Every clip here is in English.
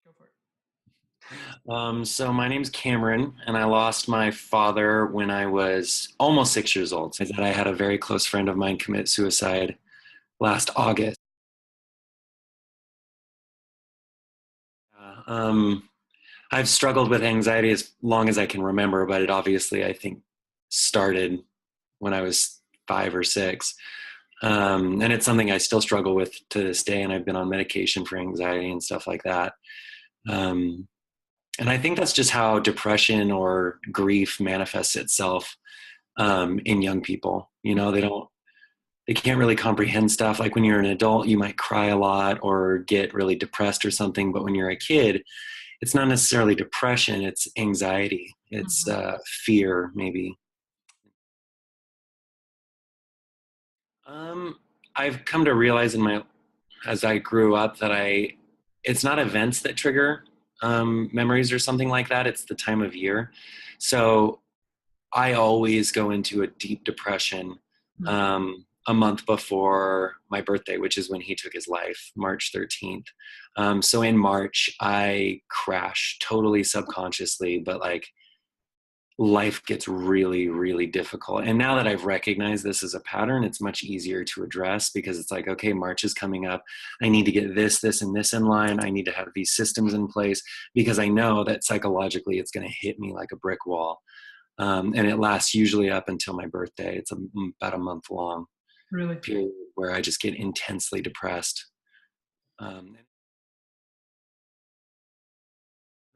Go for it. So my name's Cameron, and I lost my father when I was almost 6 years old. So I had a very close friend of mine commit suicide last August. Uh, Um, I've struggled with anxiety as long as I can remember, but it obviously, I think, started when I was 5 or 6. And it's something I still struggle with to this day, and I've been on medication for anxiety and stuff like that. Um, and I think that's just how depression or grief manifests itself in young people. They can't really comprehend stuff. Like when you're an adult, you might cry a lot or get really depressed or something. But when you're a kid, it's not necessarily depression, it's anxiety, it's Mm-hmm. fear, maybe. Um, I've come to realize as I grew up that it's not events that trigger memories or something like that. It's the time of year. So I always go into a deep depression a month before my birthday, which is when he took his life, March 13th. So in March, I crash totally subconsciously, but like life gets really, really difficult. And now that I've recognized this as a pattern, it's much easier to address because it's like, okay, March is coming up. I need to get this, and this in line. I need to have these systems in place because I know that psychologically it's going to hit me like a brick wall. And it lasts usually up until my birthday. It's about a month long Really? period where I just get intensely depressed. In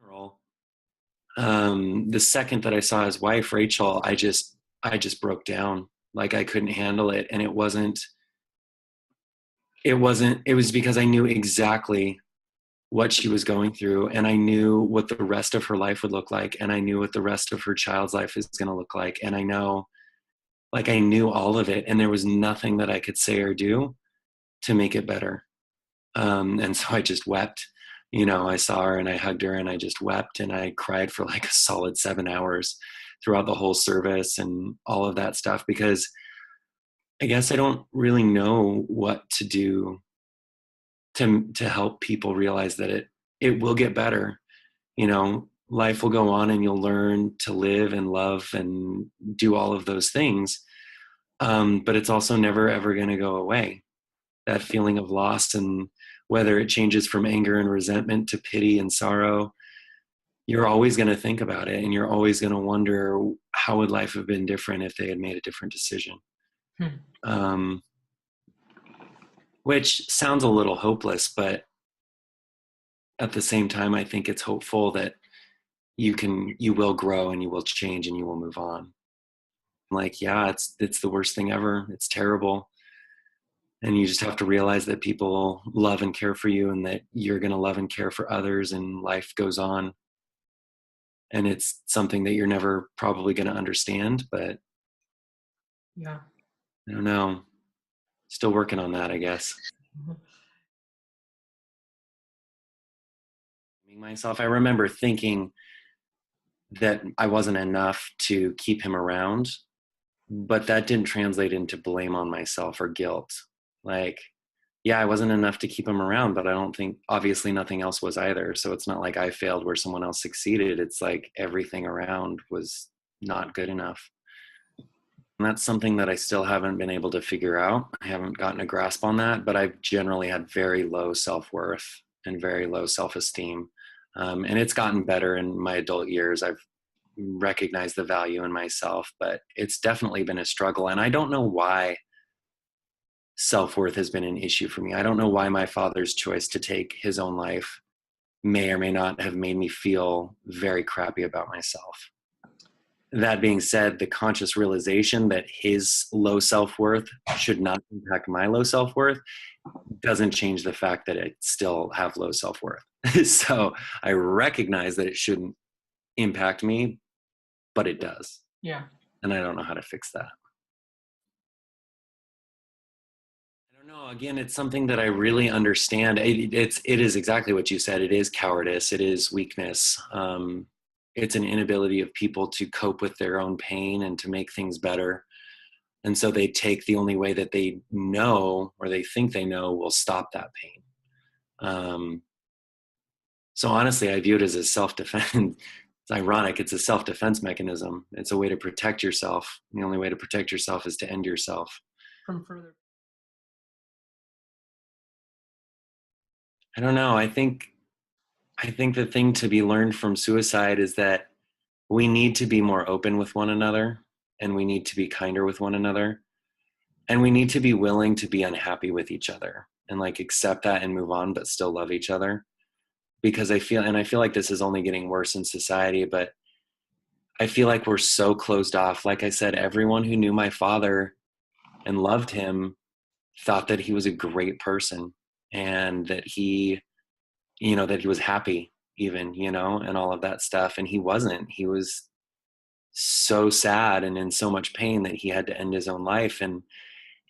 general, the second that I saw his wife, Rachel, I just broke down. Like I couldn't handle it, and it was because I knew exactly what she was going through, and I knew what the rest of her life would look like, and I knew what the rest of her child's life is going to look like, and I knew all of it, and there was nothing that I could say or do to make it better. And so I just wept. I saw her and I hugged her and I just wept and I cried for like a solid 7 hours throughout the whole service and all of that stuff because I guess I don't really know what to do to help people realize that it will get better. Life will go on and you'll learn to live and love and do all of those things. But it's also never ever going to go away. That feeling of loss, and whether it changes from anger and resentment to pity and sorrow, you're always going to think about it and you're always going to wonder how would life have been different if they had made a different decision. Hmm. um, which sounds a little hopeless, but at the same time I think it's hopeful that you will grow and you will change and you will move on. Like, yeah, it's the worst thing ever, it's terrible, and you just have to realize that people love and care for you and that you're going to love and care for others and life goes on, and it's something that you're never probably going to understand, but Yeah. I don't know, still working on that, I guess. Mhm. Myself, I remember thinking that I wasn't enough to keep him around, but that didn't translate into blame on myself or guilt. Like, yeah, I wasn't enough to keep him around, but I don't think, obviously nothing else was either, so it's not like I failed where someone else succeeded. It's like everything around was not good enough. And that's something that I still haven't been able to figure out. I haven't gotten a grasp on that, but I've generally had very low self-worth and very low self-esteem. And it's gotten better in my adult years. I've recognized the value in myself, but it's definitely been a struggle. And I don't know why self-worth has been an issue for me. I don't know why my father's choice to take his own life may or may not have made me feel very crappy about myself. That being said, the conscious realization that his low self-worth should not impact my low self-worth doesn't change the fact that I still have low self-worth. So I recognize that it shouldn't impact me, but it does. Yeah. And I don't know how to fix that. I don't know. Again, it's something that I really understand. It is exactly what you said. It is cowardice. It is weakness. It's an inability of people to cope with their own pain and to make things better. And so they take the only way that they know or they think they know will stop that pain. So So honestly, I view it as a self-defense. It's ironic. It's a self-defense mechanism. It's a way to protect yourself. The only way to protect yourself is to end yourself. from further. I don't know. I think the thing to be learned from suicide is that we need to be more open with one another, and we need to be kinder with one another, and we need to be willing to be unhappy with each other and like accept that and move on, but still love each other. Because I feel like this is only getting worse in society, but I feel like we're so closed off. Like I said, everyone who knew my father and loved him thought that he was a great person, and that that he was happy even, and all of that stuff. And he wasn't. He was so sad and in so much pain that he had to end his own life. And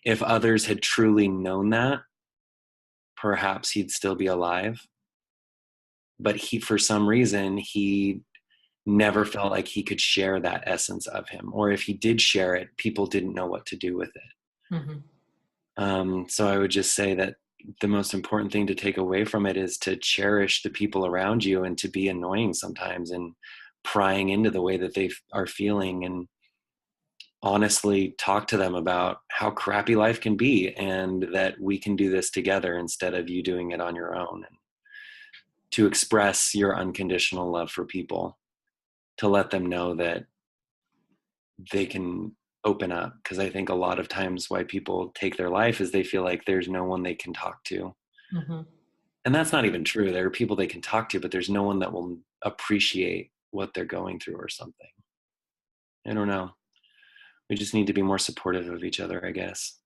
if others had truly known that, perhaps he'd still be alive. But for some reason, he never felt like he could share that essence of him. Or if he did share it, people didn't know what to do with it. Mm-hmm. So I would just say that the most important thing to take away from it is to cherish the people around you, and to be annoying sometimes and prying into the way that they are feeling, and honestly talk to them about how crappy life can be, and that we can do this together instead of you doing it on your own. And to express your unconditional love for people, to let them know that they can open up. Because I think a lot of times why people take their life is they feel like there's no one they can talk to. Mm-hmm. And that's not even true. There are people they can talk to, but there's no one that will appreciate what they're going through or something. I don't know. We just need to be more supportive of each other, I guess.